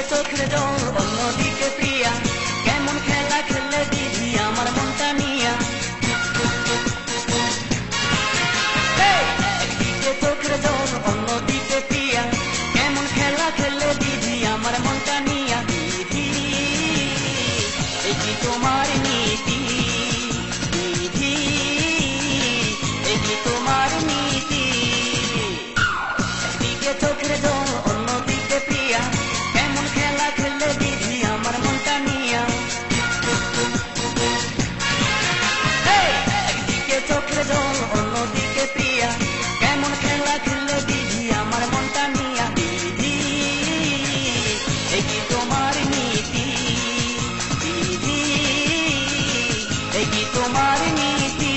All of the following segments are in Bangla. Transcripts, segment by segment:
চোখের জল অন্যদিকে প্রিয়া, কেমন খেলা খেললে দিদি আমার মনটা নিয়া। একদিকে চোখের জল অন্যদিকে প্রিয়া, কেমন খেলা খেললে দিদি আমার মনটা নিয়া। দিদি এই কি তোমার নীতি, দিদি এই কি তোমার নীতি। একদিকে চোখের জল অন্যদিকে প্রিয়া, কেমন খেলা খেললে দিদি আমার মনটা নিয়া। একদিকে চোখের জল অন্যদিকে প্রিয়া, কেমন খেলা খেললে দিদি আমার মনটা নিয়া। দিদি এই কি তোমার নীতি, দিদি এই কি তোমার নীতি।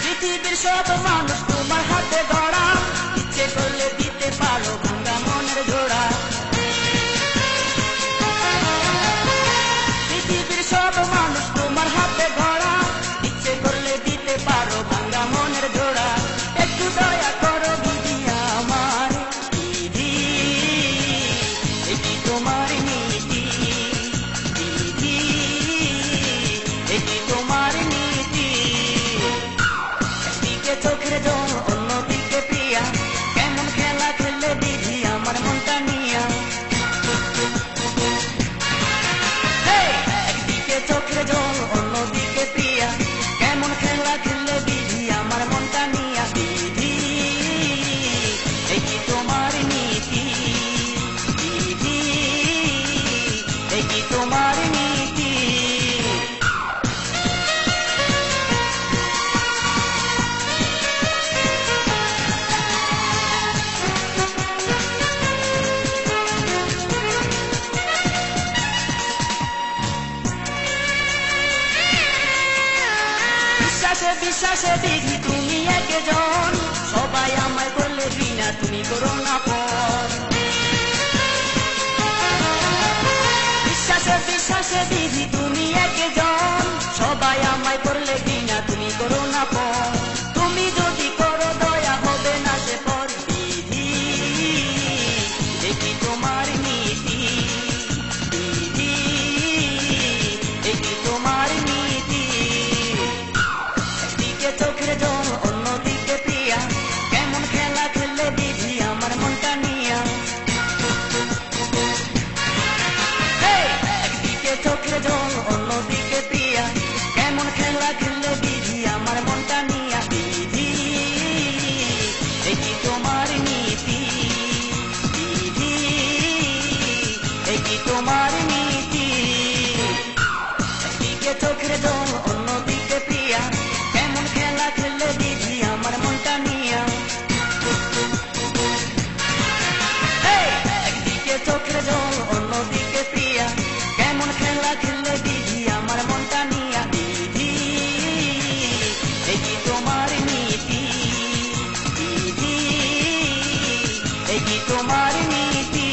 পৃথিবীর সব মানুষ তোমার হাতে গড়া, ইচ্ছে করলে দিতে পারো ভাঙা মনের জোড়া। পৃথিবীর সব মানুষ তোমার হাতে গড়া, ইচ্ছে করলে দিতে পারো ভাঙা মনের জোড়া। একটু দয়া করো দিদি আমার, দিদি এই কি তোমার নীতি, দিদি এই কি তোমার নীতি। একদিকে চোখের জল অন্যদিকে প্রিয়া, কেমন খেলা খেললে দিদি আমার মনটা নিয়া। একদিকে চোখের জল অন্যদিকে প্রিয়া, কেমন খেলা খেললে দিদি আমার মনটা নিয়া। দিদি এই কি তোমার নীতি, দিদি এই কি তোমার নীতি। বিশ্বাসে বিশ্বাসে দিদি তুমি একজন, সবাই আমায় বললে বিনা তুমি করো না পর। বিশ্বাসে বিশ্বাসে দিদি তুমি একজন, সবাই আমায় করলে বিনা তুমি করো না পর। তুমি যদি করো দয়া হবে না সে পর। দিদি এই কি তোমার নীতি, দিদি এই কি তোমার নীতি। একদিকে চোখের জল অন্যদিকে প্রিয়া, কেমন খেলা খেললে দিদি আমার মনটা নিয়া। একদিকে চোখের জল অন্যদিকে প্রিয়া, কেমন খেলা খেললে দিদি আমার মনটা নিয়া। দিদি এই কি তোমার নীতি, দিদি এই কি তোমার নীতি। একদিকে চোখের জল অন্যদিকে প্রিয়া, কেমন খেলা খেললে দিদি আমার মনটা নিয়া। একদিকে চোখের জল অন্যদিকে প্রিয়া, কেমন খেলা খেললে দিদি আমার মনটা নিয়া। দিদি এই কি তোমার নীতি, দিদি এই কি তোমার নীতি।